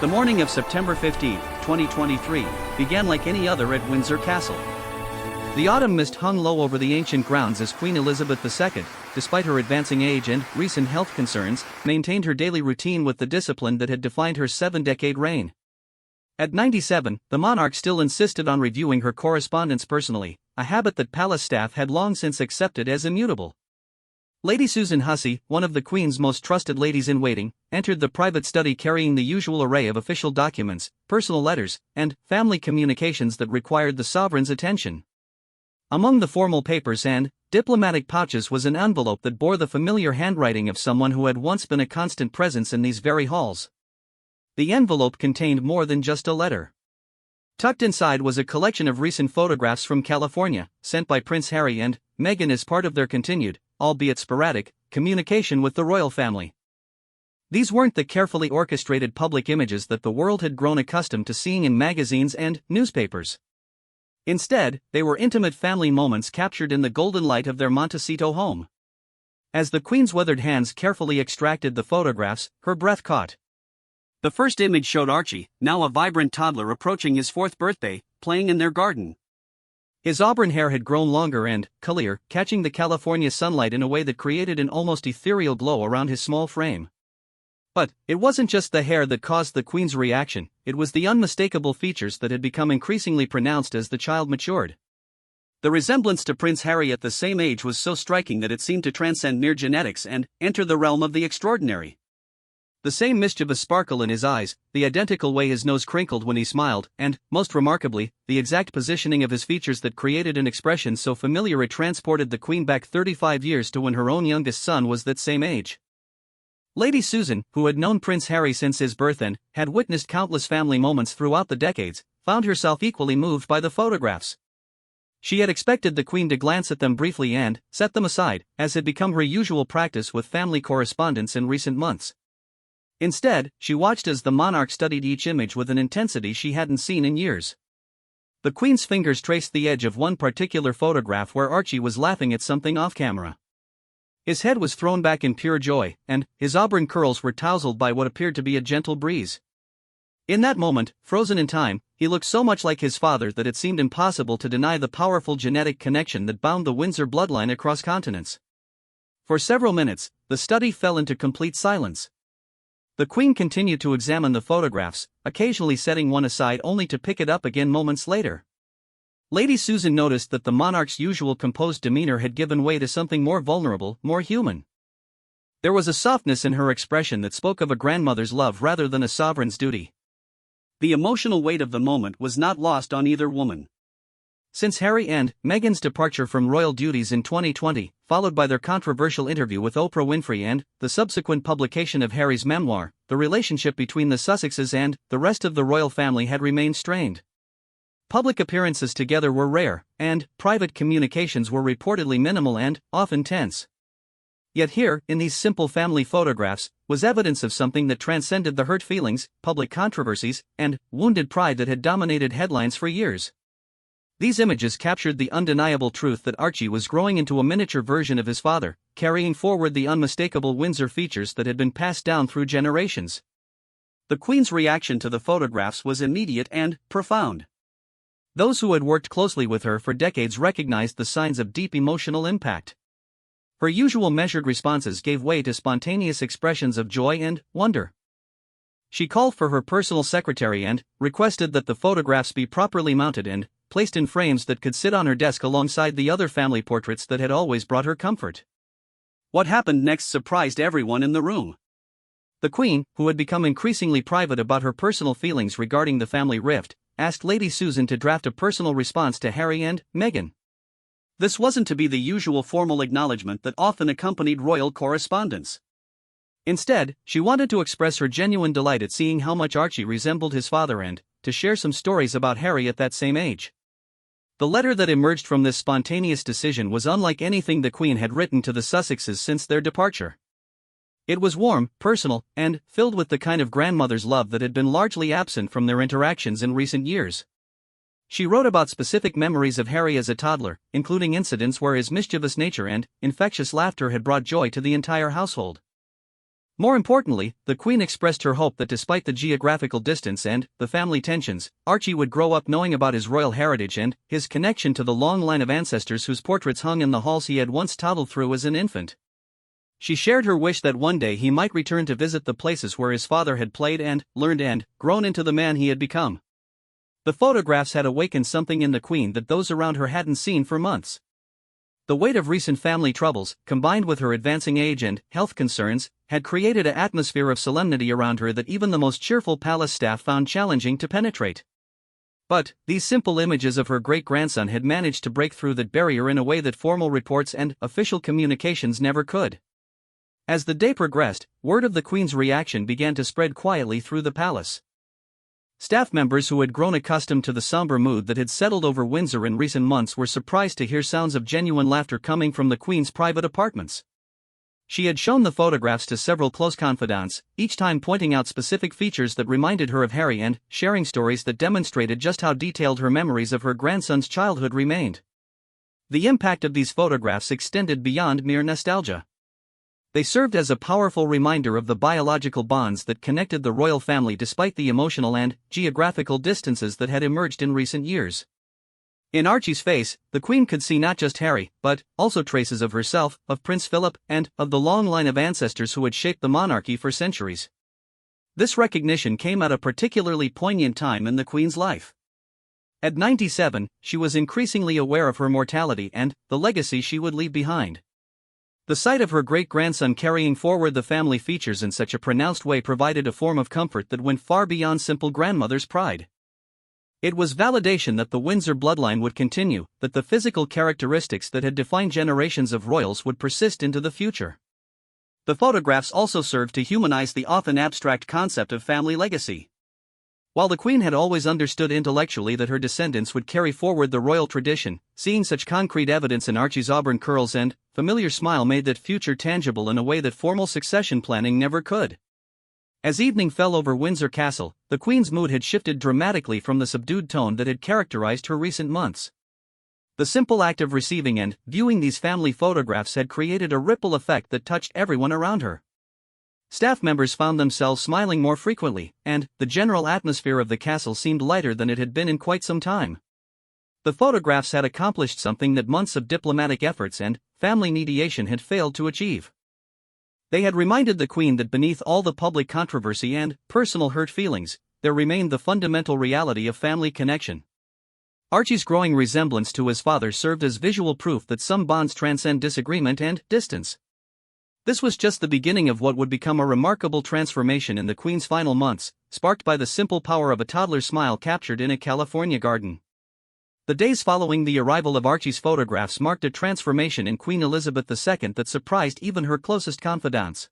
The morning of September 15, 2023, began like any other at Windsor Castle. The autumn mist hung low over the ancient grounds as Queen Elizabeth II, despite her advancing age and recent health concerns, maintained her daily routine with the discipline that had defined her 7-decade reign. At 97, the monarch still insisted on reviewing her correspondence personally, a habit that palace staff had long since accepted as immutable. Lady Susan Hussey, one of the Queen's most trusted ladies-in-waiting, entered the private study carrying the usual array of official documents, personal letters, and family communications that required the sovereign's attention. Among the formal papers and diplomatic pouches was an envelope that bore the familiar handwriting of someone who had once been a constant presence in these very halls. The envelope contained more than just a letter. Tucked inside was a collection of recent photographs from California, sent by Prince Harry and Meghan as part of their continued, albeit sporadic, communication with the royal family. These weren't the carefully orchestrated public images that the world had grown accustomed to seeing in magazines and newspapers. Instead, they were intimate family moments captured in the golden light of their Montecito home. As the Queen's weathered hands carefully extracted the photographs, her breath caught. The first image showed Archie, now a vibrant toddler approaching his 4th birthday, playing in their garden. His auburn hair had grown longer and clear, catching the California sunlight in a way that created an almost ethereal glow around his small frame. But it wasn't just the hair that caused the Queen's reaction, it was the unmistakable features that had become increasingly pronounced as the child matured. The resemblance to Prince Harry at the same age was so striking that it seemed to transcend mere genetics and enter the realm of the extraordinary. The same mischievous sparkle in his eyes, the identical way his nose crinkled when he smiled, and, most remarkably, the exact positioning of his features that created an expression so familiar it transported the Queen back 35 years to when her own youngest son was that same age. Lady Susan, who had known Prince Harry since his birth and had witnessed countless family moments throughout the decades, found herself equally moved by the photographs. She had expected the Queen to glance at them briefly and set them aside, as had become her usual practice with family correspondence in recent months. Instead, she watched as the monarch studied each image with an intensity she hadn't seen in years. The Queen's fingers traced the edge of one particular photograph where Archie was laughing at something off-camera. His head was thrown back in pure joy, and his auburn curls were tousled by what appeared to be a gentle breeze. In that moment, frozen in time, he looked so much like his father that it seemed impossible to deny the powerful genetic connection that bound the Windsor bloodline across continents. For several minutes, the study fell into complete silence. The Queen continued to examine the photographs, occasionally setting one aside only to pick it up again moments later. Lady Susan noticed that the monarch's usual composed demeanor had given way to something more vulnerable, more human. There was a softness in her expression that spoke of a grandmother's love rather than a sovereign's duty. The emotional weight of the moment was not lost on either woman. Since Harry and Meghan's departure from royal duties in 2020, followed by their controversial interview with Oprah Winfrey and the subsequent publication of Harry's memoir, the relationship between the Sussexes and the rest of the royal family had remained strained. Public appearances together were rare, and private communications were reportedly minimal and often tense. Yet here, in these simple family photographs, was evidence of something that transcended the hurt feelings, public controversies, and wounded pride that had dominated headlines for years. These images captured the undeniable truth that Archie was growing into a miniature version of his father, carrying forward the unmistakable Windsor features that had been passed down through generations. The Queen's reaction to the photographs was immediate and profound. Those who had worked closely with her for decades recognized the signs of deep emotional impact. Her usual measured responses gave way to spontaneous expressions of joy and wonder. She called for her personal secretary and requested that the photographs be properly mounted and placed in frames that could sit on her desk alongside the other family portraits that had always brought her comfort. What happened next surprised everyone in the room. The Queen, who had become increasingly private about her personal feelings regarding the family rift, asked Lady Susan to draft a personal response to Harry and Meghan. This wasn't to be the usual formal acknowledgement that often accompanied royal correspondence. Instead, she wanted to express her genuine delight at seeing how much Archie resembled his father and to share some stories about Harry at that same age. The letter that emerged from this spontaneous decision was unlike anything the Queen had written to the Sussexes since their departure. It was warm, personal, and filled with the kind of grandmother's love that had been largely absent from their interactions in recent years. She wrote about specific memories of Harry as a toddler, including incidents where his mischievous nature and infectious laughter had brought joy to the entire household. More importantly, the Queen expressed her hope that despite the geographical distance and the family tensions, Archie would grow up knowing about his royal heritage and his connection to the long line of ancestors whose portraits hung in the halls he had once toddled through as an infant. She shared her wish that one day he might return to visit the places where his father had played and learned and grown into the man he had become. The photographs had awakened something in the Queen that those around her hadn't seen for months. The weight of recent family troubles, combined with her advancing age and health concerns, had created an atmosphere of solemnity around her that even the most cheerful palace staff found challenging to penetrate. But these simple images of her great-grandson had managed to break through that barrier in a way that formal reports and official communications never could. As the day progressed, word of the Queen's reaction began to spread quietly through the palace. Staff members who had grown accustomed to the somber mood that had settled over Windsor in recent months were surprised to hear sounds of genuine laughter coming from the Queen's private apartments. She had shown the photographs to several close confidants, each time pointing out specific features that reminded her of Harry and sharing stories that demonstrated just how detailed her memories of her grandson's childhood remained. The impact of these photographs extended beyond mere nostalgia. They served as a powerful reminder of the biological bonds that connected the royal family despite the emotional and geographical distances that had emerged in recent years. In Archie's face, the Queen could see not just Harry, but also traces of herself, of Prince Philip, and of the long line of ancestors who had shaped the monarchy for centuries. This recognition came at a particularly poignant time in the Queen's life. At 97, she was increasingly aware of her mortality and the legacy she would leave behind. The sight of her great-grandson carrying forward the family features in such a pronounced way provided a form of comfort that went far beyond simple grandmother's pride. It was validation that the Windsor bloodline would continue, that the physical characteristics that had defined generations of royals would persist into the future. The photographs also served to humanize the often abstract concept of family legacy. While the Queen had always understood intellectually that her descendants would carry forward the royal tradition, seeing such concrete evidence in Archie's Auburn curls and familiar smile made that future tangible in a way that formal succession planning never could. As evening fell over Windsor Castle, the Queen's mood had shifted dramatically from the subdued tone that had characterized her recent months. The simple act of receiving and viewing these family photographs had created a ripple effect that touched everyone around her. Staff members found themselves smiling more frequently, and the general atmosphere of the castle seemed lighter than it had been in quite some time. The photographs had accomplished something that months of diplomatic efforts and family mediation had failed to achieve. They had reminded the Queen that beneath all the public controversy and personal hurt feelings, there remained the fundamental reality of family connection. Archie's growing resemblance to his father served as visual proof that some bonds transcend disagreement and distance. This was just the beginning of what would become a remarkable transformation in the Queen's final months, sparked by the simple power of a toddler's smile captured in a California garden. The days following the arrival of Archie's photographs marked a transformation in Queen Elizabeth II that surprised even her closest confidants.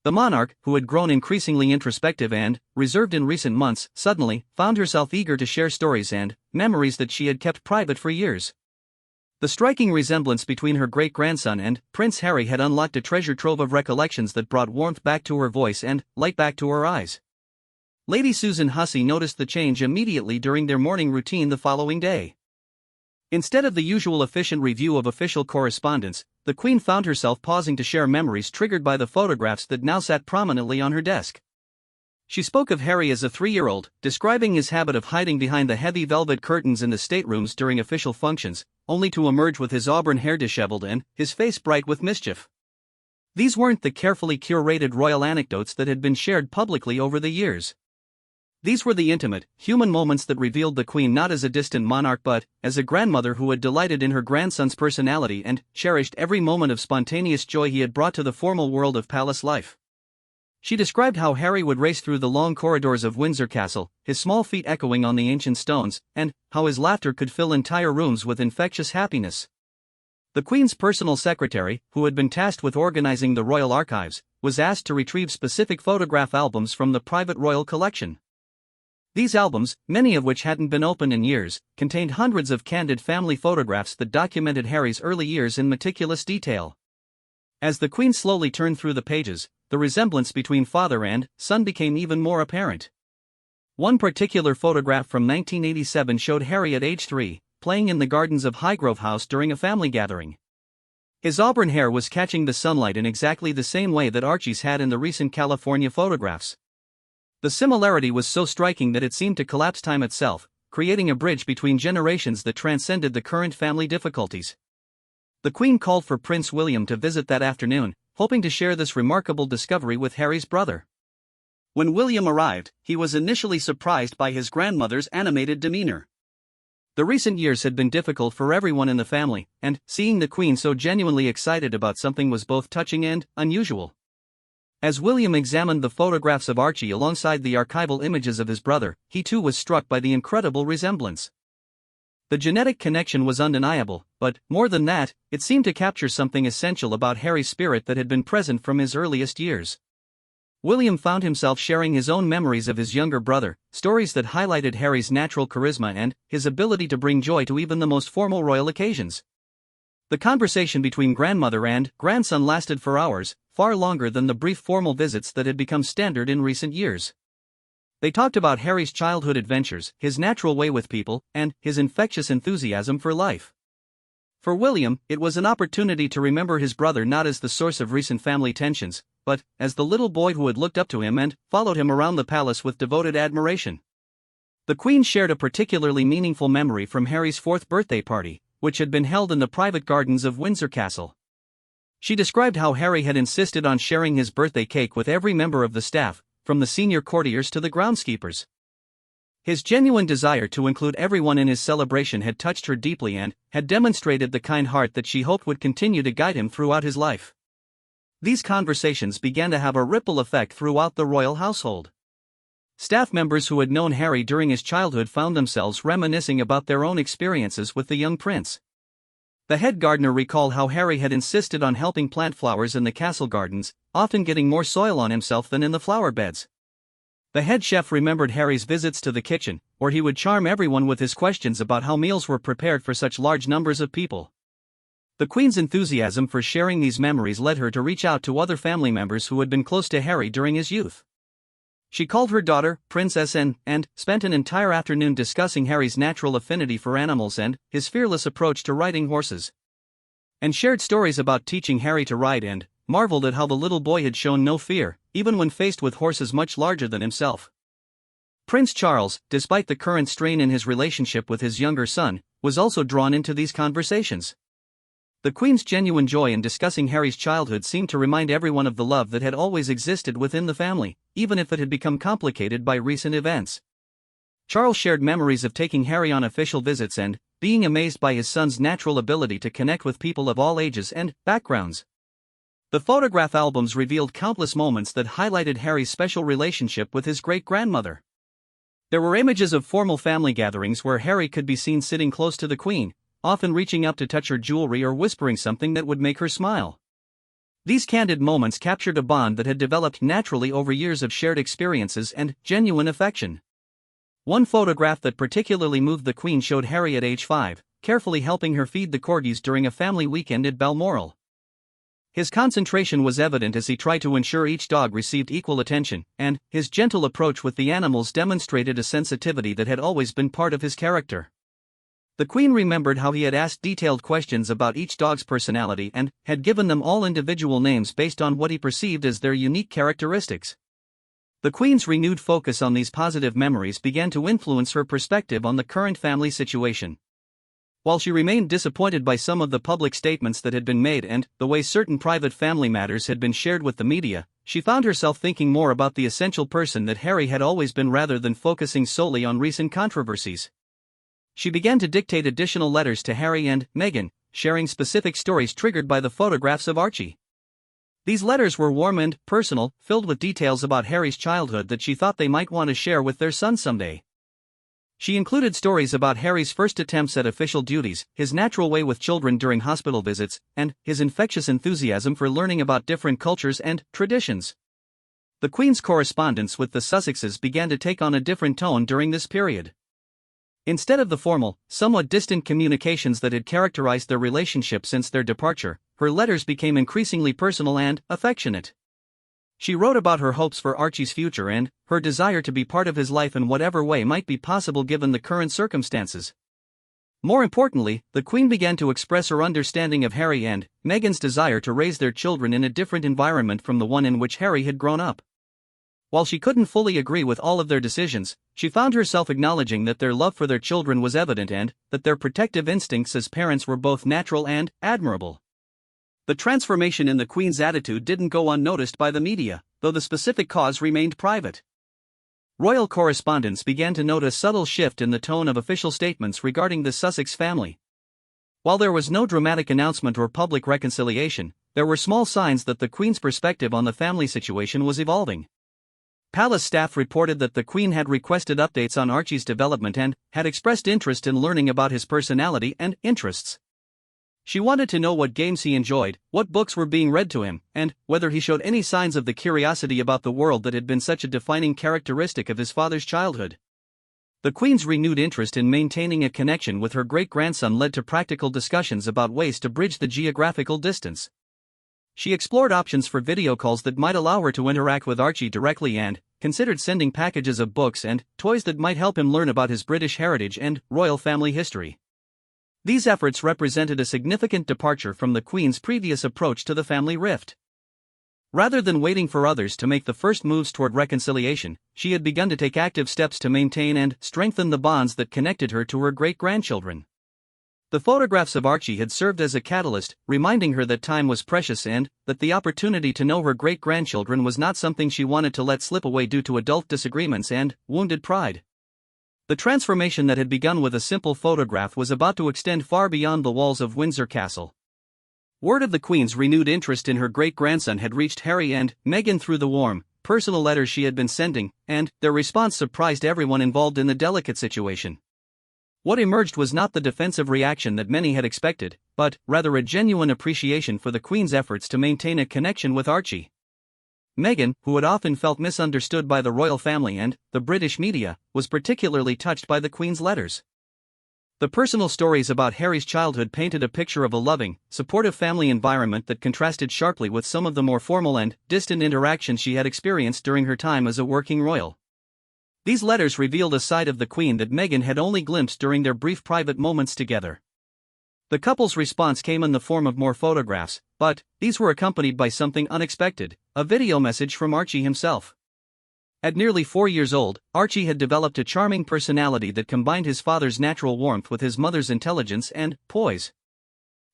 The monarch, who had grown increasingly introspective and reserved in recent months, suddenly found herself eager to share stories and memories that she had kept private for years. The striking resemblance between her great-grandson and Prince Harry had unlocked a treasure trove of recollections that brought warmth back to her voice and light back to her eyes. Lady Susan Hussey noticed the change immediately during their morning routine the following day. Instead of the usual efficient review of official correspondence, the Queen found herself pausing to share memories triggered by the photographs that now sat prominently on her desk. She spoke of Harry as a 3-year-old, describing his habit of hiding behind the heavy velvet curtains in the staterooms during official functions, only to emerge with his auburn hair disheveled and his face bright with mischief. These weren't the carefully curated royal anecdotes that had been shared publicly over the years. These were the intimate, human moments that revealed the Queen not as a distant monarch but as a grandmother who had delighted in her grandson's personality and cherished every moment of spontaneous joy he had brought to the formal world of palace life. She described how Harry would race through the long corridors of Windsor Castle, his small feet echoing on the ancient stones, and how his laughter could fill entire rooms with infectious happiness. The Queen's personal secretary, who had been tasked with organizing the royal archives, was asked to retrieve specific photograph albums from the private royal collection. These albums, many of which hadn't been opened in years, contained hundreds of candid family photographs that documented Harry's early years in meticulous detail. As the Queen slowly turned through the pages, the resemblance between father and son became even more apparent. One particular photograph from 1987 showed Harry at age 3, playing in the gardens of Highgrove House during a family gathering. His auburn hair was catching the sunlight in exactly the same way that Archie's had in the recent California photographs. The similarity was so striking that it seemed to collapse time itself, creating a bridge between generations that transcended the current family difficulties. The Queen called for Prince William to visit that afternoon, hoping to share this remarkable discovery with Harry's brother. When William arrived, he was initially surprised by his grandmother's animated demeanor. The recent years had been difficult for everyone in the family, and seeing the Queen so genuinely excited about something was both touching and unusual. As William examined the photographs of Archie alongside the archival images of his brother, he too was struck by the incredible resemblance. The genetic connection was undeniable, but, more than that, it seemed to capture something essential about Harry's spirit that had been present from his earliest years. William found himself sharing his own memories of his younger brother, stories that highlighted Harry's natural charisma and his ability to bring joy to even the most formal royal occasions. The conversation between grandmother and grandson lasted for hours, far longer than the brief formal visits that had become standard in recent years. They talked about Harry's childhood adventures, his natural way with people, and his infectious enthusiasm for life. For William, it was an opportunity to remember his brother not as the source of recent family tensions, but as the little boy who had looked up to him and followed him around the palace with devoted admiration. The Queen shared a particularly meaningful memory from Harry's 4th birthday party, which had been held in the private gardens of Windsor Castle. She described how Harry had insisted on sharing his birthday cake with every member of the staff, from the senior courtiers to the groundskeepers. His genuine desire to include everyone in his celebration had touched her deeply and had demonstrated the kind heart that she hoped would continue to guide him throughout his life. These conversations began to have a ripple effect throughout the royal household. Staff members who had known Harry during his childhood found themselves reminiscing about their own experiences with the young prince. The head gardener recalled how Harry had insisted on helping plant flowers in the castle gardens, often getting more soil on himself than in the flower beds. The head chef remembered Harry's visits to the kitchen, where he would charm everyone with his questions about how meals were prepared for such large numbers of people. The Queen's enthusiasm for sharing these memories led her to reach out to other family members who had been close to Harry during his youth. She called her daughter, Princess Anne, and spent an entire afternoon discussing Harry's natural affinity for animals and his fearless approach to riding horses. And shared stories about teaching Harry to ride and marveled at how the little boy had shown no fear, even when faced with horses much larger than himself. Prince Charles, despite the current strain in his relationship with his younger son, was also drawn into these conversations. The Queen's genuine joy in discussing Harry's childhood seemed to remind everyone of the love that had always existed within the family, even if it had become complicated by recent events. Charles shared memories of taking Harry on official visits and being amazed by his son's natural ability to connect with people of all ages and backgrounds. The photograph albums revealed countless moments that highlighted Harry's special relationship with his great-grandmother. There were images of formal family gatherings where Harry could be seen sitting close to the Queen, often reaching up to touch her jewelry or whispering something that would make her smile. These candid moments captured a bond that had developed naturally over years of shared experiences and genuine affection. One photograph that particularly moved the Queen showed Harry at age 5, carefully helping her feed the corgis during a family weekend at Balmoral. His concentration was evident as he tried to ensure each dog received equal attention, and his gentle approach with the animals demonstrated a sensitivity that had always been part of his character. The Queen remembered how he had asked detailed questions about each dog's personality and had given them all individual names based on what he perceived as their unique characteristics. The Queen's renewed focus on these positive memories began to influence her perspective on the current family situation. While she remained disappointed by some of the public statements that had been made and the way certain private family matters had been shared with the media, she found herself thinking more about the essential person that Harry had always been rather than focusing solely on recent controversies. She began to dictate additional letters to Harry and Meghan, sharing specific stories triggered by the photographs of Archie. These letters were warm and personal, filled with details about Harry's childhood that she thought they might want to share with their son someday. She included stories about Harry's first attempts at official duties, his natural way with children during hospital visits, and his infectious enthusiasm for learning about different cultures and traditions. The Queen's correspondence with the Sussexes began to take on a different tone during this period. Instead of the formal, somewhat distant communications that had characterized their relationship since their departure, her letters became increasingly personal and affectionate. She wrote about her hopes for Archie's future and her desire to be part of his life in whatever way might be possible given the current circumstances. More importantly, the Queen began to express her understanding of Harry and Meghan's desire to raise their children in a different environment from the one in which Harry had grown up. While she couldn't fully agree with all of their decisions, she found herself acknowledging that their love for their children was evident and that their protective instincts as parents were both natural and admirable. The transformation in the Queen's attitude didn't go unnoticed by the media, though the specific cause remained private. Royal correspondents began to note a subtle shift in the tone of official statements regarding the Sussex family. While there was no dramatic announcement or public reconciliation, there were small signs that the Queen's perspective on the family situation was evolving. Palace staff reported that the Queen had requested updates on Archie's development and had expressed interest in learning about his personality and interests. She wanted to know what games he enjoyed, what books were being read to him, and whether he showed any signs of the curiosity about the world that had been such a defining characteristic of his father's childhood. The Queen's renewed interest in maintaining a connection with her great-grandson led to practical discussions about ways to bridge the geographical distance. She explored options for video calls that might allow her to interact with Archie directly and considered sending packages of books and toys that might help him learn about his British heritage and royal family history. These efforts represented a significant departure from the Queen's previous approach to the family rift. Rather than waiting for others to make the first moves toward reconciliation, she had begun to take active steps to maintain and strengthen the bonds that connected her to her great-grandchildren. The photographs of Archie had served as a catalyst, reminding her that time was precious and that the opportunity to know her great-grandchildren was not something she wanted to let slip away due to adult disagreements and wounded pride. The transformation that had begun with a simple photograph was about to extend far beyond the walls of Windsor Castle. Word of the Queen's renewed interest in her great-grandson had reached Harry and Meghan through the warm, personal letters she had been sending, and their response surprised everyone involved in the delicate situation. What emerged was not the defensive reaction that many had expected, but rather a genuine appreciation for the Queen's efforts to maintain a connection with Archie. Meghan, who had often felt misunderstood by the royal family and the British media, was particularly touched by the Queen's letters. The personal stories about Harry's childhood painted a picture of a loving, supportive family environment that contrasted sharply with some of the more formal and distant interactions she had experienced during her time as a working royal. These letters revealed a side of the Queen that Meghan had only glimpsed during their brief private moments together. The couple's response came in the form of more photographs, but these were accompanied by something unexpected, a video message from Archie himself. At nearly 4 years old, Archie had developed a charming personality that combined his father's natural warmth with his mother's intelligence and poise.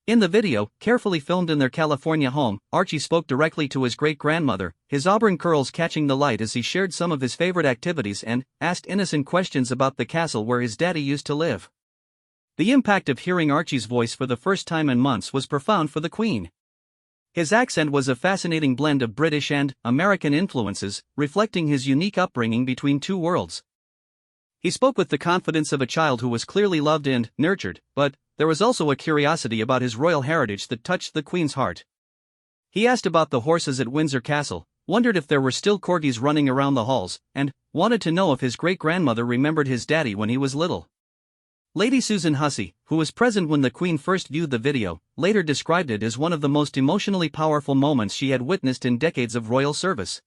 In the video, carefully filmed in their California home, Archie spoke directly to his great-grandmother, his auburn curls catching the light as he shared some of his favorite activities and asked innocent questions about the castle where his daddy used to live. The impact of hearing Archie's voice for the first time in months was profound for the Queen. His accent was a fascinating blend of British and American influences, reflecting his unique upbringing between two worlds. He spoke with the confidence of a child who was clearly loved and nurtured, but there was also a curiosity about his royal heritage that touched the Queen's heart. He asked about the horses at Windsor Castle, wondered if there were still corgis running around the halls, and wanted to know if his great-grandmother remembered his daddy when he was little. Lady Susan Hussey, who was present when the Queen first viewed the video, later described it as one of the most emotionally powerful moments she had witnessed in decades of royal service.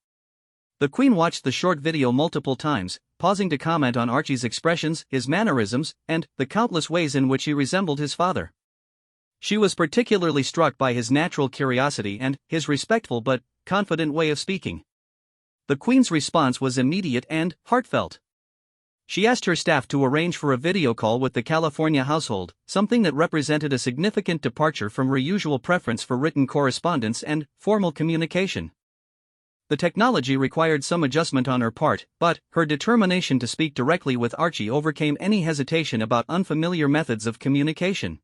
The Queen watched the short video multiple times, pausing to comment on Archie's expressions, his mannerisms, and the countless ways in which he resembled his father. She was particularly struck by his natural curiosity and his respectful but confident way of speaking. The Queen's response was immediate and heartfelt. She asked her staff to arrange for a video call with the California household, something that represented a significant departure from her usual preference for written correspondence and formal communication. The technology required some adjustment on her part, but her determination to speak directly with Archie overcame any hesitation about unfamiliar methods of communication.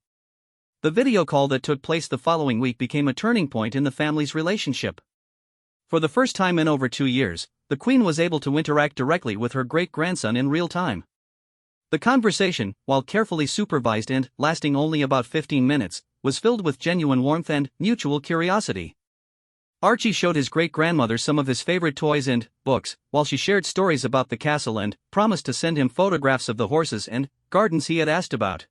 The video call that took place the following week became a turning point in the family's relationship. For the first time in over 2 years, the Queen was able to interact directly with her great-grandson in real time. The conversation, while carefully supervised and lasting only about 15 minutes, was filled with genuine warmth and mutual curiosity. Archie showed his great-grandmother some of his favorite toys and books, while she shared stories about the castle and promised to send him photographs of the horses and gardens he had asked about.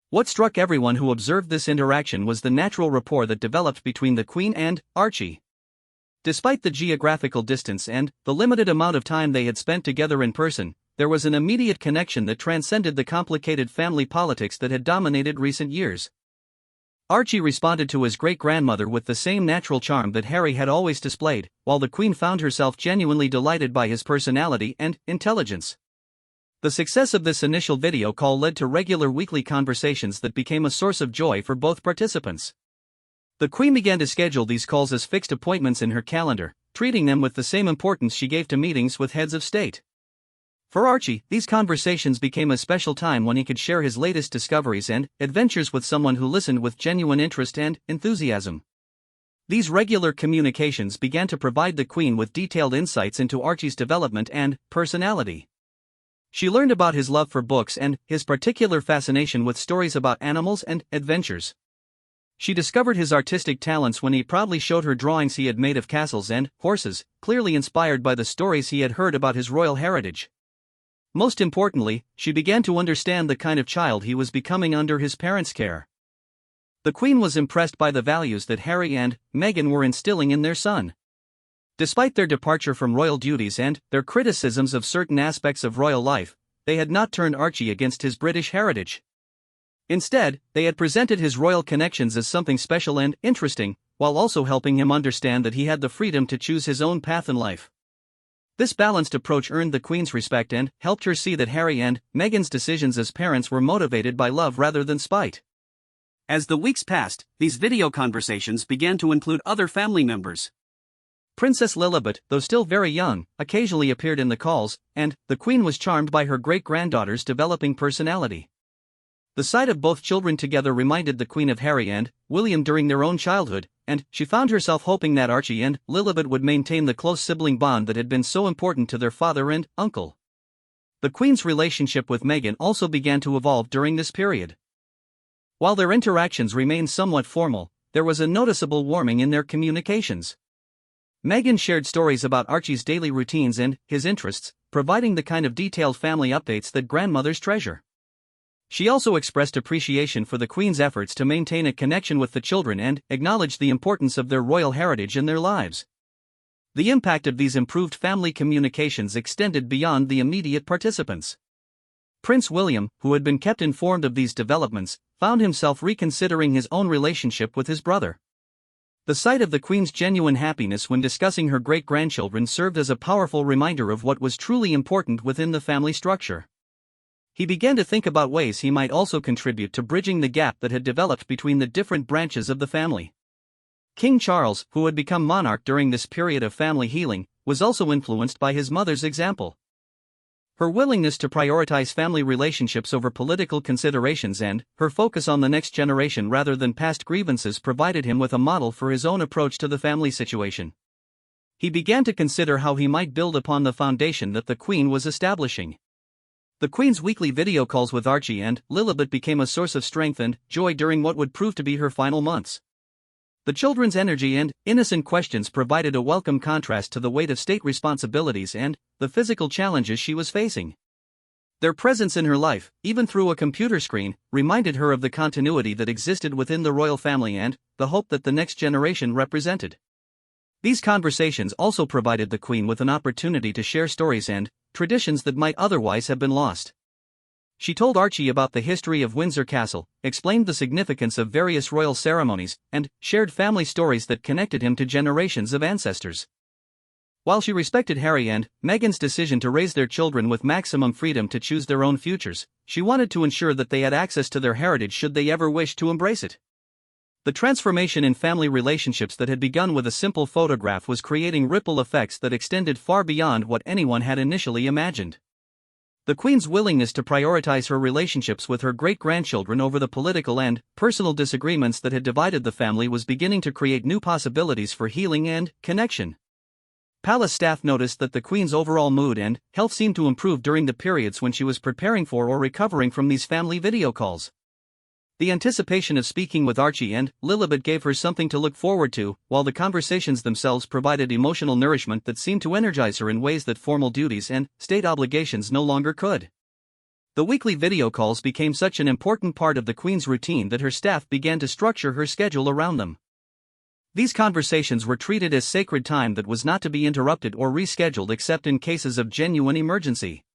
What struck everyone who observed this interaction was the natural rapport that developed between the Queen and Archie. Despite the geographical distance and the limited amount of time they had spent together in person, there was an immediate connection that transcended the complicated family politics that had dominated recent years. Archie responded to his great-grandmother with the same natural charm that Harry had always displayed, while the Queen found herself genuinely delighted by his personality and intelligence. The success of this initial video call led to regular weekly conversations that became a source of joy for both participants. The Queen began to schedule these calls as fixed appointments in her calendar, treating them with the same importance she gave to meetings with heads of state. For Archie, these conversations became a special time when he could share his latest discoveries and adventures with someone who listened with genuine interest and enthusiasm. These regular communications began to provide the Queen with detailed insights into Archie's development and personality. She learned about his love for books and his particular fascination with stories about animals and adventures. She discovered his artistic talents when he proudly showed her drawings he had made of castles and horses, clearly inspired by the stories he had heard about his royal heritage. Most importantly, she began to understand the kind of child he was becoming under his parents' care. The Queen was impressed by the values that Harry and Meghan were instilling in their son. Despite their departure from royal duties and their criticisms of certain aspects of royal life, they had not turned Archie against his British heritage. Instead, they had presented his royal connections as something special and interesting, while also helping him understand that he had the freedom to choose his own path in life. This balanced approach earned the Queen's respect and helped her see that Harry and Meghan's decisions as parents were motivated by love rather than spite. As the weeks passed, these video conversations began to include other family members. Princess Lilibet, though still very young, occasionally appeared in the calls, and the Queen was charmed by her great-granddaughter's developing personality. The sight of both children together reminded the Queen of Harry and William during their own childhood, and she found herself hoping that Archie and Lilibet would maintain the close sibling bond that had been so important to their father and uncle. The Queen's relationship with Meghan also began to evolve during this period. While their interactions remained somewhat formal, there was a noticeable warming in their communications. Meghan shared stories about Archie's daily routines and his interests, providing the kind of detailed family updates that grandmothers treasure. She also expressed appreciation for the Queen's efforts to maintain a connection with the children and acknowledged the importance of their royal heritage in their lives. The impact of these improved family communications extended beyond the immediate participants. Prince William, who had been kept informed of these developments, found himself reconsidering his own relationship with his brother. The sight of the Queen's genuine happiness when discussing her great-grandchildren served as a powerful reminder of what was truly important within the family structure. He began to think about ways he might also contribute to bridging the gap that had developed between the different branches of the family. King Charles, who had become monarch during this period of family healing, was also influenced by his mother's example. Her willingness to prioritize family relationships over political considerations and her focus on the next generation rather than past grievances provided him with a model for his own approach to the family situation. He began to consider how he might build upon the foundation that the Queen was establishing. The Queen's weekly video calls with Archie and Lilibet became a source of strength and joy during what would prove to be her final months. The children's energy and innocent questions provided a welcome contrast to the weight of state responsibilities and the physical challenges she was facing. Their presence in her life, even through a computer screen, reminded her of the continuity that existed within the royal family and the hope that the next generation represented. These conversations also provided the Queen with an opportunity to share stories and traditions that might otherwise have been lost. She told Archie about the history of Windsor Castle, explained the significance of various royal ceremonies, and shared family stories that connected him to generations of ancestors. While she respected Harry and Meghan's decision to raise their children with maximum freedom to choose their own futures, she wanted to ensure that they had access to their heritage should they ever wish to embrace it. The transformation in family relationships that had begun with a simple photograph was creating ripple effects that extended far beyond what anyone had initially imagined. The Queen's willingness to prioritize her relationships with her great-grandchildren over the political and personal disagreements that had divided the family was beginning to create new possibilities for healing and connection. Palace staff noticed that the Queen's overall mood and health seemed to improve during the periods when she was preparing for or recovering from these family video calls. The anticipation of speaking with Archie and Lilibet gave her something to look forward to, while the conversations themselves provided emotional nourishment that seemed to energize her in ways that formal duties and state obligations no longer could. The weekly video calls became such an important part of the Queen's routine that her staff began to structure her schedule around them. These conversations were treated as sacred time that was not to be interrupted or rescheduled except in cases of genuine emergency.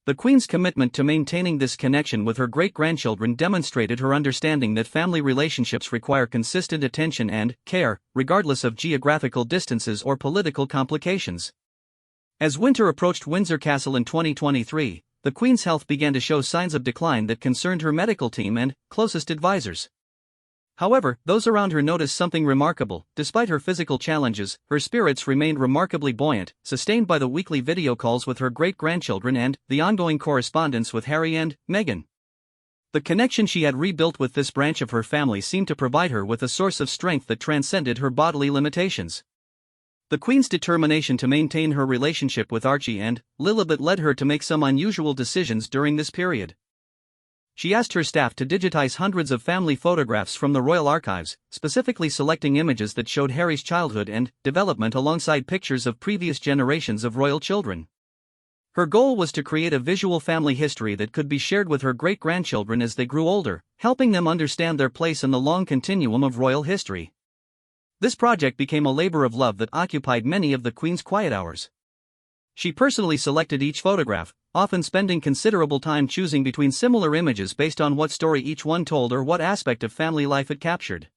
The Queen's commitment to maintaining this connection with her great-grandchildren demonstrated her understanding that family relationships require consistent attention and care, regardless of geographical distances or political complications. As winter approached Windsor Castle in 2023, the Queen's health began to show signs of decline that concerned her medical team and closest advisors. However, those around her noticed something remarkable. Despite her physical challenges, her spirits remained remarkably buoyant, sustained by the weekly video calls with her great-grandchildren and the ongoing correspondence with Harry and Meghan. The connection she had rebuilt with this branch of her family seemed to provide her with a source of strength that transcended her bodily limitations. The Queen's determination to maintain her relationship with Archie and Lilibet led her to make some unusual decisions during this period. She asked her staff to digitize hundreds of family photographs from the royal archives, specifically selecting images that showed Harry's childhood and development alongside pictures of previous generations of royal children. Her goal was to create a visual family history that could be shared with her great-grandchildren as they grew older, helping them understand their place in the long continuum of royal history. This project became a labor of love that occupied many of the Queen's quiet hours. She personally selected each photograph, often spending considerable time choosing between similar images based on what story each one told or what aspect of family life it captured.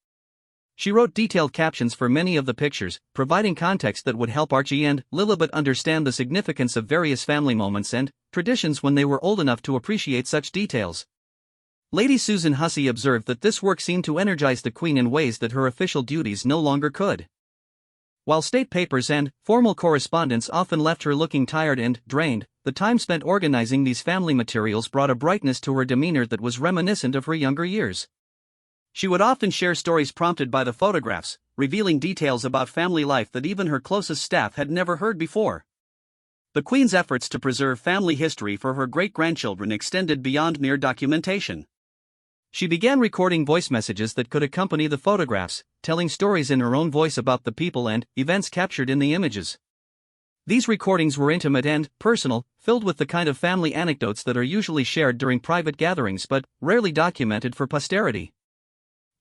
She wrote detailed captions for many of the pictures, providing context that would help Archie and Lilibet understand the significance of various family moments and traditions when they were old enough to appreciate such details. Lady Susan Hussey observed that this work seemed to energize the Queen in ways that her official duties no longer could. While state papers and formal correspondence often left her looking tired and drained, the time spent organizing these family materials brought a brightness to her demeanor that was reminiscent of her younger years. She would often share stories prompted by the photographs, revealing details about family life that even her closest staff had never heard before. The Queen's efforts to preserve family history for her great-grandchildren extended beyond mere documentation. She began recording voice messages that could accompany the photographs, telling stories in her own voice about the people and events captured in the images. These recordings were intimate and personal, filled with the kind of family anecdotes that are usually shared during private gatherings but rarely documented for posterity.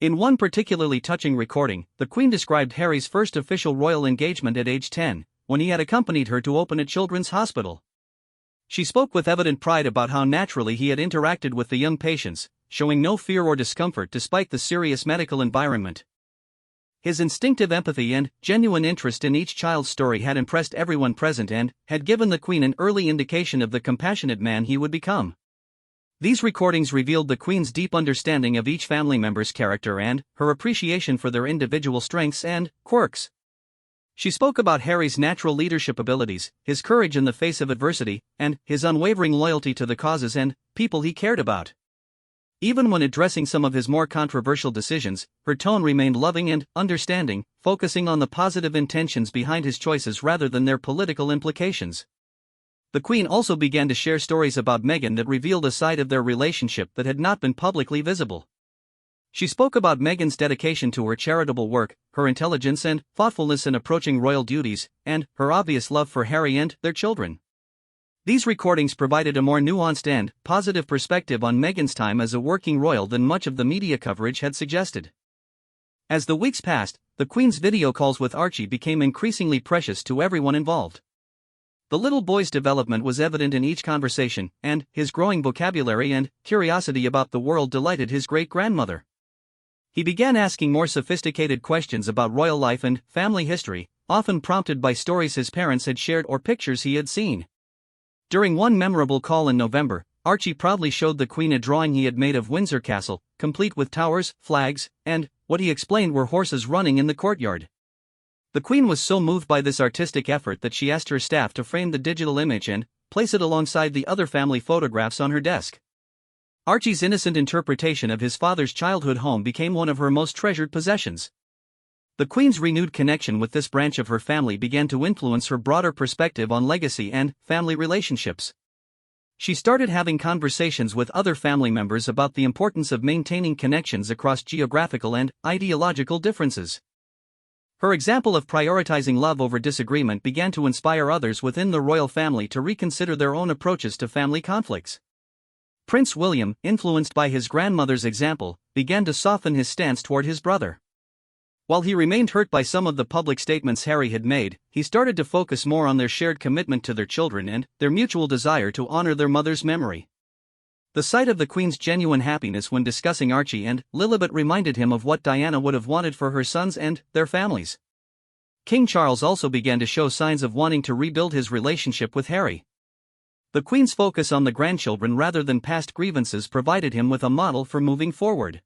In one particularly touching recording, the Queen described Harry's first official royal engagement at age 10, when he had accompanied her to open a children's hospital. She spoke with evident pride about how naturally he had interacted with the young patients, showing no fear or discomfort despite the serious medical environment. His instinctive empathy and genuine interest in each child's story had impressed everyone present and had given the Queen an early indication of the compassionate man he would become. These recordings revealed the Queen's deep understanding of each family member's character and her appreciation for their individual strengths and quirks. She spoke about Harry's natural leadership abilities, his courage in the face of adversity, and his unwavering loyalty to the causes and people he cared about. Even when addressing some of his more controversial decisions, her tone remained loving and understanding, focusing on the positive intentions behind his choices rather than their political implications. The Queen also began to share stories about Meghan that revealed a side of their relationship that had not been publicly visible. She spoke about Meghan's dedication to her charitable work, her intelligence and thoughtfulness in approaching royal duties, and her obvious love for Harry and their children. These recordings provided a more nuanced and positive perspective on Meghan's time as a working royal than much of the media coverage had suggested. As the weeks passed, the Queen's video calls with Archie became increasingly precious to everyone involved. The little boy's development was evident in each conversation, and his growing vocabulary and curiosity about the world delighted his great-grandmother. He began asking more sophisticated questions about royal life and family history, often prompted by stories his parents had shared or pictures he had seen. During one memorable call in November, Archie proudly showed the Queen a drawing he had made of Windsor Castle, complete with towers, flags, and what he explained were horses running in the courtyard. The Queen was so moved by this artistic effort that she asked her staff to frame the digital image and place it alongside the other family photographs on her desk. Archie's innocent interpretation of his father's childhood home became one of her most treasured possessions. The Queen's renewed connection with this branch of her family began to influence her broader perspective on legacy and family relationships. She started having conversations with other family members about the importance of maintaining connections across geographical and ideological differences. Her example of prioritizing love over disagreement began to inspire others within the royal family to reconsider their own approaches to family conflicts. Prince William, influenced by his grandmother's example, began to soften his stance toward his brother. While he remained hurt by some of the public statements Harry had made, he started to focus more on their shared commitment to their children and their mutual desire to honor their mother's memory. The sight of the Queen's genuine happiness when discussing Archie and Lilibet reminded him of what Diana would have wanted for her sons and their families. King Charles also began to show signs of wanting to rebuild his relationship with Harry. The Queen's focus on the grandchildren rather than past grievances provided him with a model for moving forward.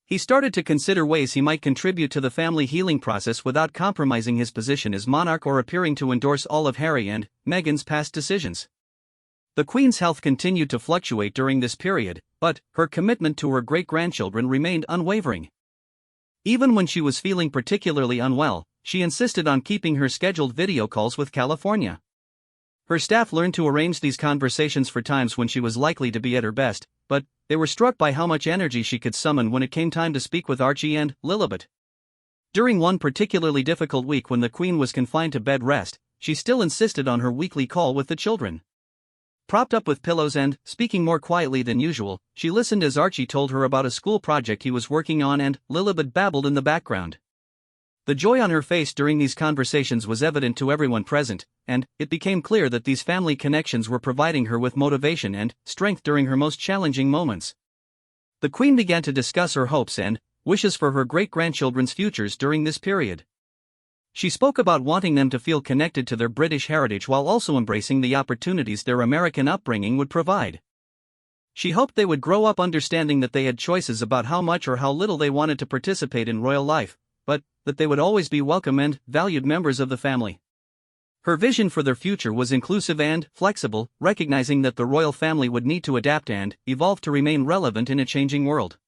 He started to consider ways he might contribute to the family healing process without compromising his position as monarch or appearing to endorse all of Harry and Meghan's past decisions. The Queen's health continued to fluctuate during this period, but her commitment to her great-grandchildren remained unwavering. Even when she was feeling particularly unwell, she insisted on keeping her scheduled video calls with California. Her staff learned to arrange these conversations for times when she was likely to be at her best, but they were struck by how much energy she could summon when it came time to speak with Archie and Lilibet. During one particularly difficult week when the Queen was confined to bed rest, she still insisted on her weekly call with the children. Propped up with pillows and speaking more quietly than usual, she listened as Archie told her about a school project he was working on and Lilibet babbled in the background. The joy on her face during these conversations was evident to everyone present, and it became clear that these family connections were providing her with motivation and strength during her most challenging moments. The Queen began to discuss her hopes and wishes for her great-grandchildren's futures during this period. She spoke about wanting them to feel connected to their British heritage while also embracing the opportunities their American upbringing would provide. She hoped they would grow up understanding that they had choices about how much or how little they wanted to participate in royal life, but that they would always be welcome and valued members of the family. Her vision for their future was inclusive and flexible, recognizing that the royal family would need to adapt and evolve to remain relevant in a changing world.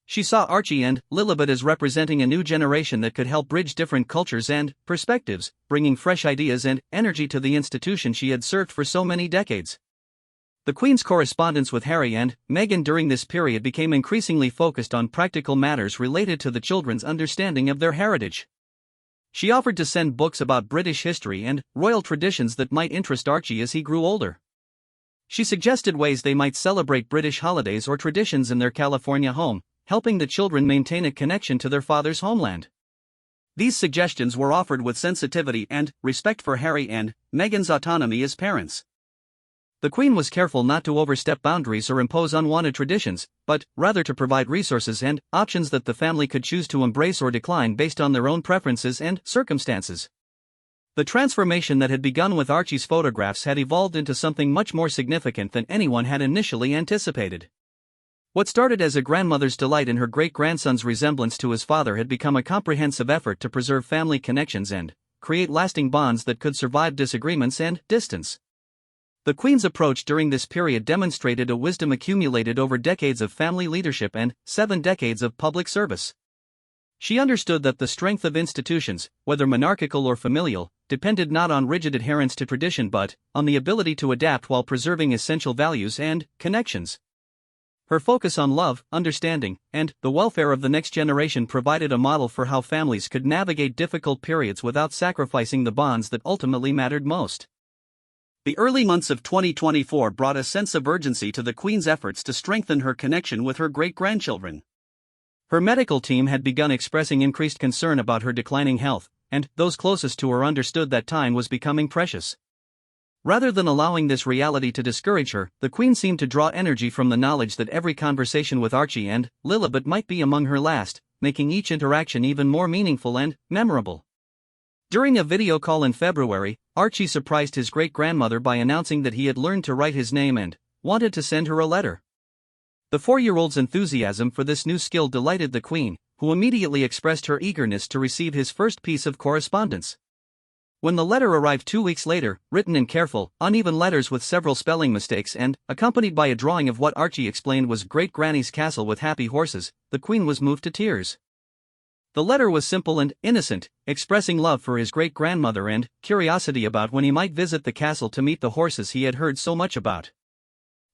She saw Archie and Lilibet as representing a new generation that could help bridge different cultures and perspectives, bringing fresh ideas and energy to the institution she had served for so many decades. The Queen's correspondence with Harry and Meghan during this period became increasingly focused on practical matters related to the children's understanding of their heritage. She offered to send books about British history and royal traditions that might interest Archie as he grew older. She suggested ways they might celebrate British holidays or traditions in their California home, helping the children maintain a connection to their father's homeland. These suggestions were offered with sensitivity and respect for Harry and Meghan's autonomy as parents. The Queen was careful not to overstep boundaries or impose unwanted traditions, but rather to provide resources and options that the family could choose to embrace or decline based on their own preferences and circumstances. The transformation that had begun with Archie's photographs had evolved into something much more significant than anyone had initially anticipated. What started as a grandmother's delight in her great-grandson's resemblance to his father had become a comprehensive effort to preserve family connections and create lasting bonds that could survive disagreements and distance. The Queen's approach during this period demonstrated a wisdom accumulated over decades of family leadership and 7 decades of public service. She understood that the strength of institutions, whether monarchical or familial, depended not on rigid adherence to tradition but on the ability to adapt while preserving essential values and connections. Her focus on love, understanding, and the welfare of the next generation provided a model for how families could navigate difficult periods without sacrificing the bonds that ultimately mattered most. The early months of 2024 brought a sense of urgency to the Queen's efforts to strengthen her connection with her great-grandchildren. Her medical team had begun expressing increased concern about her declining health, and those closest to her understood that time was becoming precious. Rather than allowing this reality to discourage her, the Queen seemed to draw energy from the knowledge that every conversation with Archie and Lilibet might be among her last, making each interaction even more meaningful and memorable. During a video call in February, Archie surprised his great-grandmother by announcing that he had learned to write his name and wanted to send her a letter. The 4-year-old's enthusiasm for this new skill delighted the Queen, who immediately expressed her eagerness to receive his first piece of correspondence. When the letter arrived 2 weeks later, written in careful, uneven letters with several spelling mistakes and accompanied by a drawing of what Archie explained was Great Granny's castle with happy horses, the Queen was moved to tears. The letter was simple and innocent, expressing love for his great-grandmother and curiosity about when he might visit the castle to meet the horses he had heard so much about.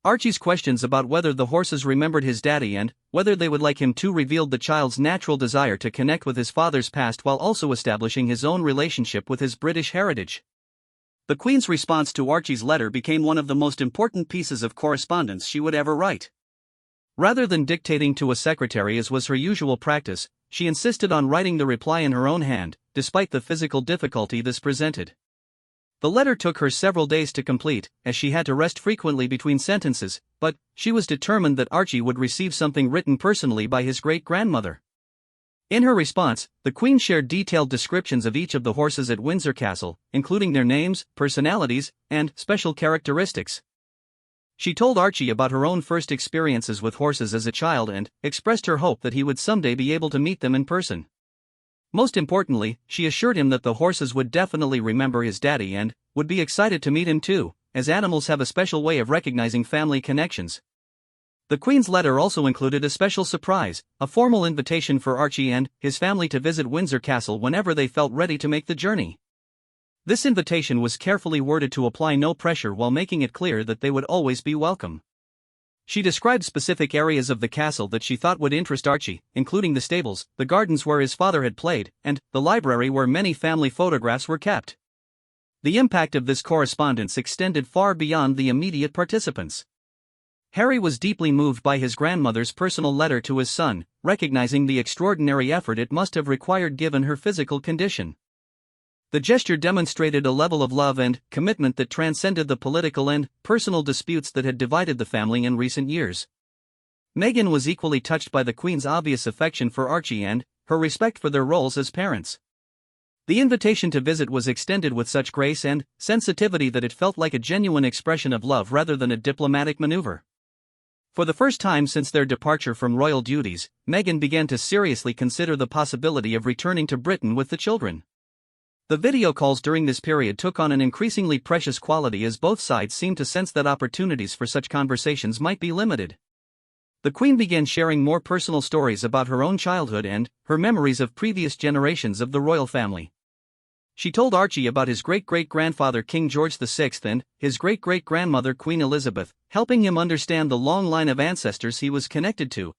Archie's questions about whether the horses remembered his daddy and whether they would like him too revealed the child's natural desire to connect with his father's past while also establishing his own relationship with his British heritage. The Queen's response to Archie's letter became one of the most important pieces of correspondence she would ever write. Rather than dictating to a secretary as was her usual practice, she insisted on writing the reply in her own hand, despite the physical difficulty this presented. The letter took her several days to complete, as she had to rest frequently between sentences, but she was determined that Archie would receive something written personally by his great-grandmother. In her response, the Queen shared detailed descriptions of each of the horses at Windsor Castle, including their names, personalities, and special characteristics. She told Archie about her own first experiences with horses as a child and expressed her hope that he would someday be able to meet them in person. Most importantly, she assured him that the horses would definitely remember his daddy and would be excited to meet him too, as animals have a special way of recognizing family connections. The Queen's letter also included a special surprise, a formal invitation for Archie and his family to visit Windsor Castle whenever they felt ready to make the journey. This invitation was carefully worded to apply no pressure while making it clear that they would always be welcome. She described specific areas of the castle that she thought would interest Archie, including the stables, the gardens where his father had played, and the library where many family photographs were kept. The impact of this correspondence extended far beyond the immediate participants. Harry was deeply moved by his grandmother's personal letter to his son, recognizing the extraordinary effort it must have required given her physical condition. The gesture demonstrated a level of love and commitment that transcended the political and personal disputes that had divided the family in recent years. Meghan was equally touched by the Queen's obvious affection for Archie and her respect for their roles as parents. The invitation to visit was extended with such grace and sensitivity that it felt like a genuine expression of love rather than a diplomatic maneuver. For the first time since their departure from royal duties, Meghan began to seriously consider the possibility of returning to Britain with the children. The video calls during this period took on an increasingly precious quality as both sides seemed to sense that opportunities for such conversations might be limited. The Queen began sharing more personal stories about her own childhood and her memories of previous generations of the royal family. She told Archie about his great-great-grandfather King George VI and his great-great-grandmother Queen Elizabeth, helping him understand the long line of ancestors he was connected to.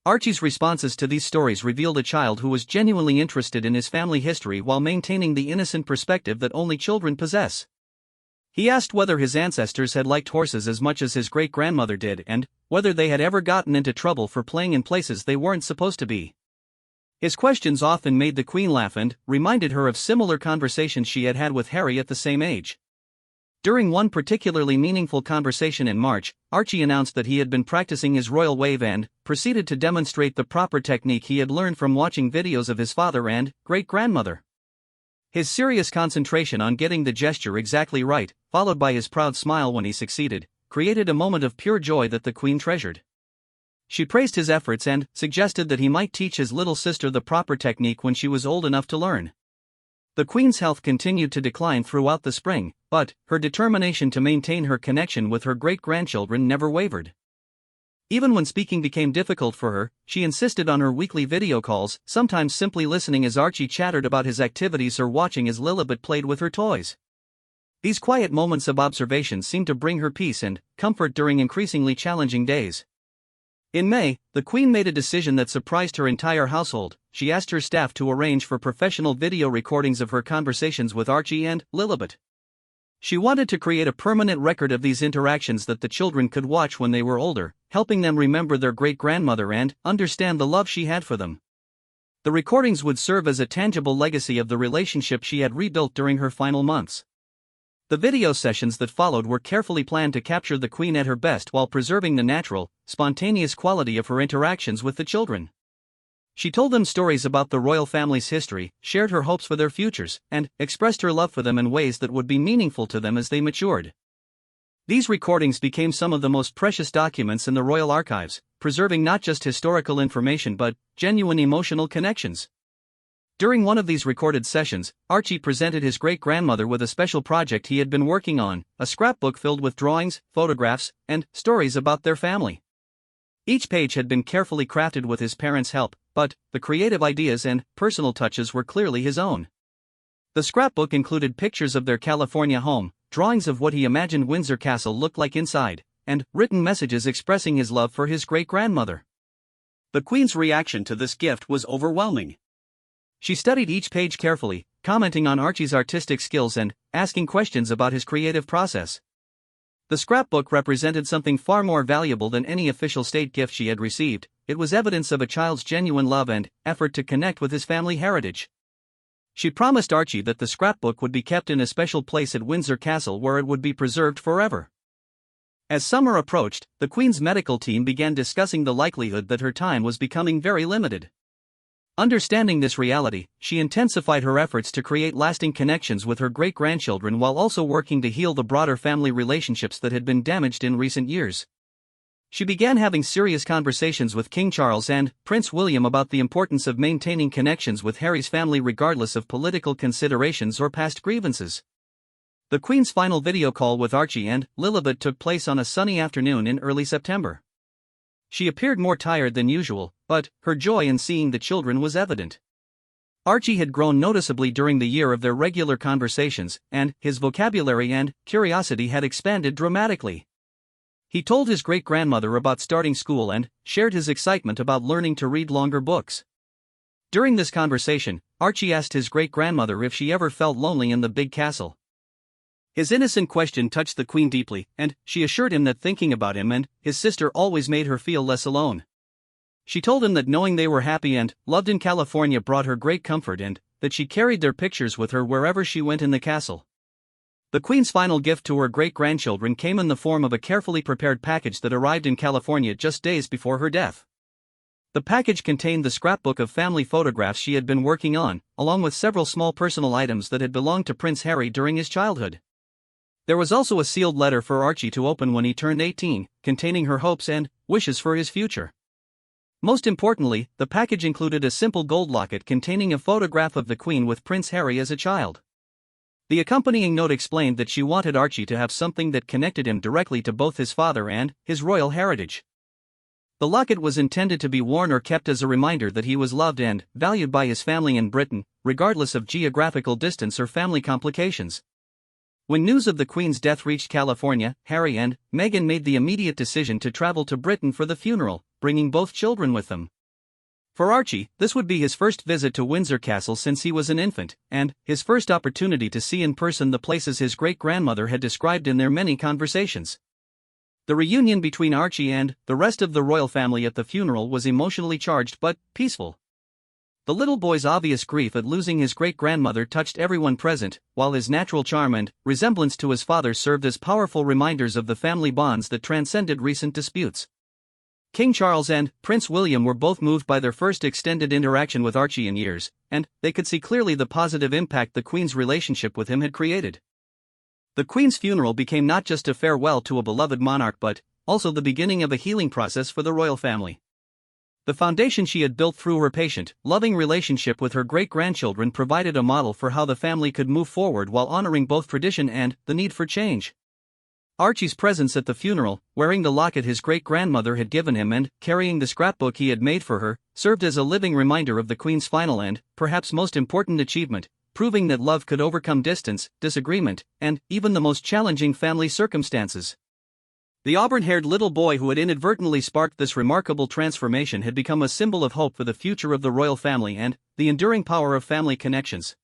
Archie's responses to these stories revealed a child who was genuinely interested in his family history while maintaining the innocent perspective that only children possess. He asked whether his ancestors had liked horses as much as his great-grandmother did and whether they had ever gotten into trouble for playing in places they weren't supposed to be. His questions often made the Queen laugh and reminded her of similar conversations she had had with Harry at the same age. During one particularly meaningful conversation in March, Archie announced that he had been practicing his royal wave and proceeded to demonstrate the proper technique he had learned from watching videos of his father and great-grandmother. His serious concentration on getting the gesture exactly right, followed by his proud smile when he succeeded, created a moment of pure joy that the Queen treasured. She praised his efforts and suggested that he might teach his little sister the proper technique when she was old enough to learn. The Queen's health continued to decline throughout the spring, but her determination to maintain her connection with her great-grandchildren never wavered. Even when speaking became difficult for her, she insisted on her weekly video calls, sometimes simply listening as Archie chattered about his activities or watching as Lilibet played with her toys. These quiet moments of observation seemed to bring her peace and comfort during increasingly challenging days. In May, the Queen made a decision that surprised her entire household. She asked her staff to arrange for professional video recordings of her conversations with Archie and Lilibet. She wanted to create a permanent record of these interactions that the children could watch when they were older, helping them remember their great-grandmother and understand the love she had for them. The recordings would serve as a tangible legacy of the relationship she had rebuilt during her final months. The video sessions that followed were carefully planned to capture the Queen at her best while preserving the natural, spontaneous quality of her interactions with the children. She told them stories about the royal family's history, shared her hopes for their futures, and expressed her love for them in ways that would be meaningful to them as they matured. These recordings became some of the most precious documents in the royal archives, preserving not just historical information but genuine emotional connections. During one of these recorded sessions, Archie presented his great-grandmother with a special project he had been working on, a scrapbook filled with drawings, photographs, and stories about their family. Each page had been carefully crafted with his parents' help, but the creative ideas and personal touches were clearly his own. The scrapbook included pictures of their California home, drawings of what he imagined Windsor Castle looked like inside, and written messages expressing his love for his great-grandmother. The Queen's reaction to this gift was overwhelming. She studied each page carefully, commenting on Archie's artistic skills and asking questions about his creative process. The scrapbook represented something far more valuable than any official state gift she had received. It was evidence of a child's genuine love and effort to connect with his family heritage. She promised Archie that the scrapbook would be kept in a special place at Windsor Castle where it would be preserved forever. As summer approached, the Queen's medical team began discussing the likelihood that her time was becoming very limited. Understanding this reality, she intensified her efforts to create lasting connections with her great-grandchildren while also working to heal the broader family relationships that had been damaged in recent years. She began having serious conversations with King Charles and Prince William about the importance of maintaining connections with Harry's family regardless of political considerations or past grievances. The Queen's final video call with Archie and Lilibet took place on a sunny afternoon in early September. She appeared more tired than usual, but her joy in seeing the children was evident. Archie had grown noticeably during the year of their regular conversations, and his vocabulary and curiosity had expanded dramatically. He told his great-grandmother about starting school and shared his excitement about learning to read longer books. During this conversation, Archie asked his great-grandmother if she ever felt lonely in the big castle. His innocent question touched the Queen deeply, and she assured him that thinking about him and his sister always made her feel less alone. She told him that knowing they were happy and loved in California brought her great comfort and that she carried their pictures with her wherever she went in the castle. The Queen's final gift to her great-grandchildren came in the form of a carefully prepared package that arrived in California just days before her death. The package contained the scrapbook of family photographs she had been working on, along with several small personal items that had belonged to Prince Harry during his childhood. There was also a sealed letter for Archie to open when he turned 18, containing her hopes and wishes for his future. Most importantly, the package included a simple gold locket containing a photograph of the Queen with Prince Harry as a child. The accompanying note explained that she wanted Archie to have something that connected him directly to both his father and his royal heritage. The locket was intended to be worn or kept as a reminder that he was loved and valued by his family in Britain, regardless of geographical distance or family complications. When news of the Queen's death reached California, Harry and Meghan made the immediate decision to travel to Britain for the funeral, bringing both children with them. For Archie, this would be his first visit to Windsor Castle since he was an infant, and his first opportunity to see in person the places his great-grandmother had described in their many conversations. The reunion between Archie and the rest of the royal family at the funeral was emotionally charged but peaceful. The little boy's obvious grief at losing his great-grandmother touched everyone present, while his natural charm and resemblance to his father served as powerful reminders of the family bonds that transcended recent disputes. King Charles and Prince William were both moved by their first extended interaction with Archie in years, and they could see clearly the positive impact the Queen's relationship with him had created. The Queen's funeral became not just a farewell to a beloved monarch but also the beginning of a healing process for the royal family. The foundation she had built through her patient, loving relationship with her great-grandchildren provided a model for how the family could move forward while honoring both tradition and the need for change. Archie's presence at the funeral, wearing the locket his great-grandmother had given him and carrying the scrapbook he had made for her, served as a living reminder of the Queen's final and, perhaps most important achievement, proving that love could overcome distance, disagreement, and even the most challenging family circumstances. The auburn-haired little boy who had inadvertently sparked this remarkable transformation had become a symbol of hope for the future of the royal family and the enduring power of family connections.